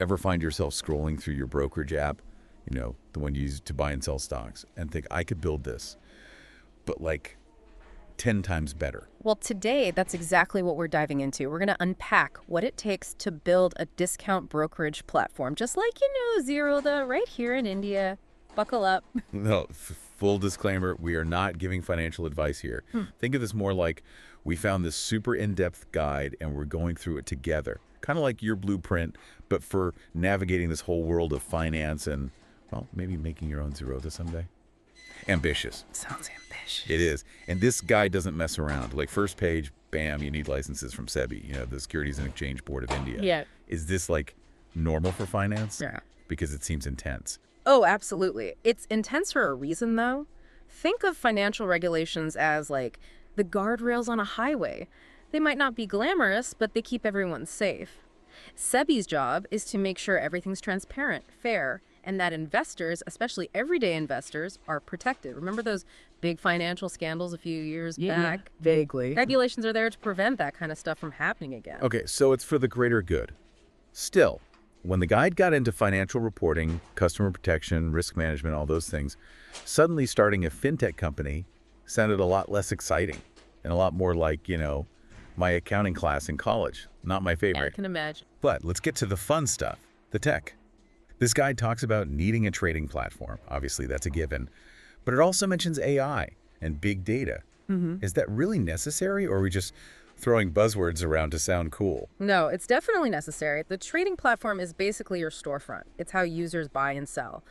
Ever find yourself scrolling through your brokerage app, the one you use to buy and sell stocks, and think, I could build this, but like 10 times better? Well, today, that's exactly what we're diving into. We're going to unpack what it takes to build a discount brokerage platform, just like, Zerodha right here in India. Buckle up. No, full disclaimer, we are not giving financial advice here. Think of this more like we found this super in-depth guide and we're going through it together. Kind of like your blueprint, but for navigating this whole world of finance and, well, maybe making your own Zerodha someday. Ambitious. Sounds ambitious. It is. And this guide doesn't mess around. Like first page, bam, you need licenses from SEBI, the Securities and Exchange Board of India. Yeah. Is this like normal for finance? Yeah. Because it seems intense. Oh, absolutely. It's intense for a reason, though. Think of financial regulations as like the guardrails on a highway. They might not be glamorous, but they keep everyone safe. SEBI's job is to make sure everything's transparent, fair, and that investors, especially everyday investors, are protected. Remember those big financial scandals a few years back? Vaguely. Regulations are there to prevent that kind of stuff from happening again. Okay, so it's for the greater good. Still, when the guide got into financial reporting, customer protection, risk management, all those things, suddenly starting a fintech company sounded a lot less exciting and a lot more like, my accounting class in college. Not my favorite. I can imagine. But let's get to the fun stuff, the tech. This guide talks about needing a trading platform. Obviously, that's a given. But it also mentions AI and big data. Is that really necessary, or are we just throwing buzzwords around to sound cool? No, it's definitely necessary. The trading platform is basically your storefront. It's how users buy and sell.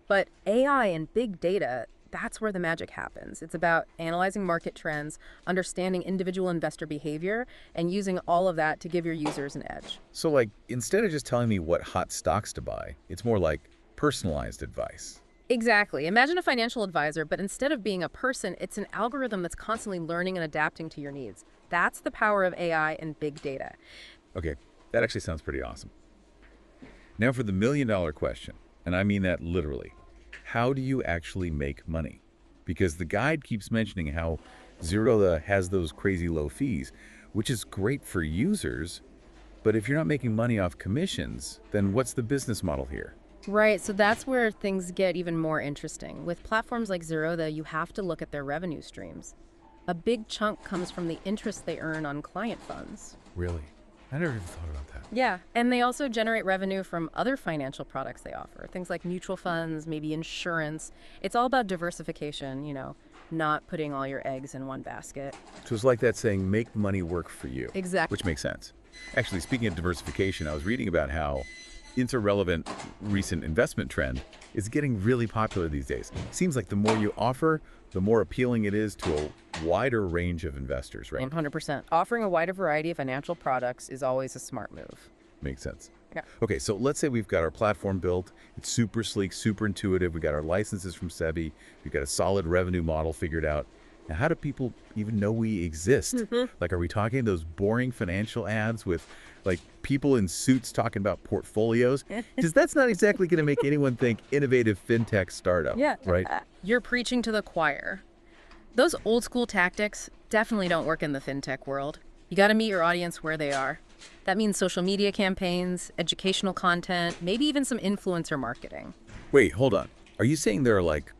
But AI and big data, that's where the magic happens. It's about analyzing market trends, understanding individual investor behavior, and using all of that to give your users an edge. So like, instead of just telling me what hot stocks to buy, it's more like personalized advice. Exactly. Imagine a financial advisor, but instead of being a person, it's an algorithm that's constantly learning and adapting to your needs. That's the power of AI and big data. Okay, that actually sounds pretty awesome. Now for the million-dollar question, and I mean that literally. How do you actually make money? Because the guide keeps mentioning how Zerodha has those crazy low fees, which is great for users, but if you're not making money off commissions, then what's the business model here? Right, so that's where things get even more interesting. With platforms like Zerodha, you have to look at their revenue streams. A big chunk comes from the interest they earn on client funds. Really? I never even thought about that. Yeah, and they also generate revenue from other financial products they offer. Things like mutual funds, maybe insurance. It's all about diversification, not putting all your eggs in one basket. So it's like that saying, make money work for you. Exactly. Which makes sense. Actually, speaking of diversification, I was reading about how interrelevant recent investment trend is getting really popular these days. Seems like the more you offer, the more appealing it is to a wider range of investors, right? 100%. Offering a wider variety of financial products is always a smart move. Makes sense. Yeah. Okay, so let's say we've got our platform built. It's super sleek, super intuitive. We got our licenses from SEBI. We've got a solid revenue model figured out. Now, how do people even know we exist? Like, are we talking those boring financial ads with like people in suits talking about portfolios? Because that's not exactly going to make anyone think innovative fintech startup, right? You're preaching to the choir. Those old school tactics definitely don't work in the fintech world. You got to meet your audience where they are. That means social media campaigns, educational content, maybe even some influencer marketing. Wait, hold on. Are you saying there are like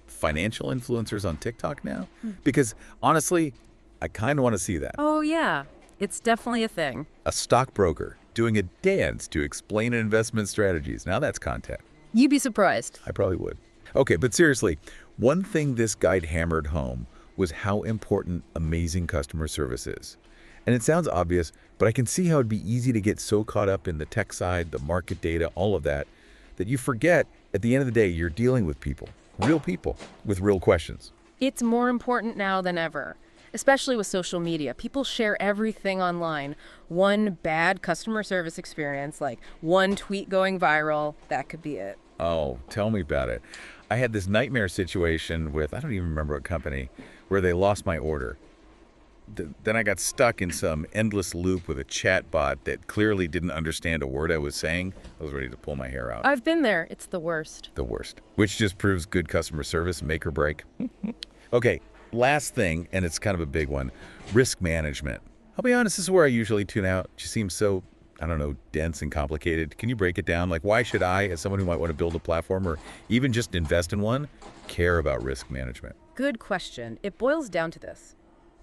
financial influencers on TikTok now? Because honestly, I kind of want to see that. Oh, yeah. It's definitely a thing. A stockbroker doing a dance to explain investment strategies. Now that's content. You'd be surprised. I probably would. Okay, but seriously, one thing this guide hammered home was how important amazing customer service is. And it sounds obvious, but I can see how it'd be easy to get so caught up in the tech side, the market data, all of that, that you forget at the end of the day, you're dealing with people with real questions. It's more important now than ever, especially with social media. People share everything online. One bad customer service experience, like one tweet going viral, that could be it. Oh, tell me about it. I had this nightmare situation with, I don't even remember what company, where they lost my order. Then I got stuck in some endless loop with a chat bot that clearly didn't understand a word I was saying. I was ready to pull my hair out. I've been there. It's the worst. The worst. Which just proves good customer service, make or break. Okay, last thing, and it's kind of a big one, risk management. I'll be honest, this is where I usually tune out. It just seems so I don't know, dense and complicated. Can you break it down? Like, why should I, as someone who might want to build a platform or even just invest in one, care about risk management? Good question. It boils down to this: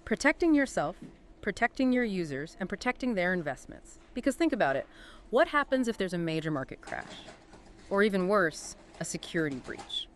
protecting yourself, protecting your users, and protecting their investments. Because think about it. What happens if there's a major market crash? Or even worse, a security breach?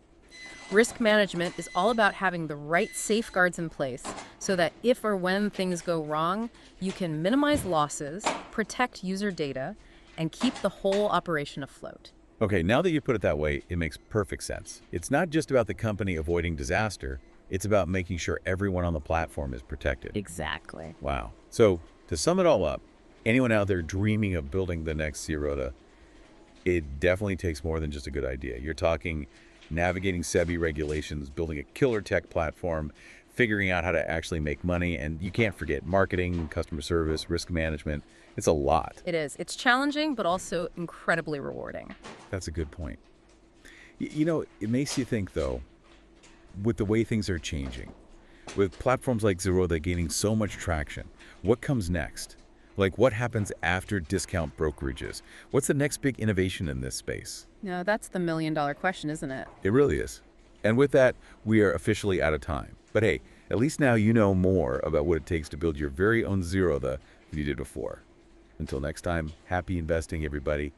Risk management is all about having the right safeguards in place so that if or when things go wrong, you can minimize losses, protect user data, and keep the whole operation afloat. Okay, now that you put it that way, it makes perfect sense. It's not just about the company avoiding disaster, it's about making sure everyone on the platform is protected. Exactly. Wow. So, to sum it all up, anyone out there dreaming of building the next Zerodha, it definitely takes more than just a good idea. You're talking navigating SEBI regulations, building a killer tech platform, figuring out how to actually make money, and you can't forget marketing, customer service, risk management. It's a lot. It is. It's challenging, but also incredibly rewarding. That's a good point. You know, it makes you think, though, with the way things are changing, with platforms like Zerodha gaining so much traction, what comes next? Like, what happens after discount brokerages? What's the next big innovation in this space? No, that's the million-dollar question, isn't it? It really is. And with that, we are officially out of time. But hey, at least now you know more about what it takes to build your very own Zerodha than you did before. Until next time, happy investing, everybody.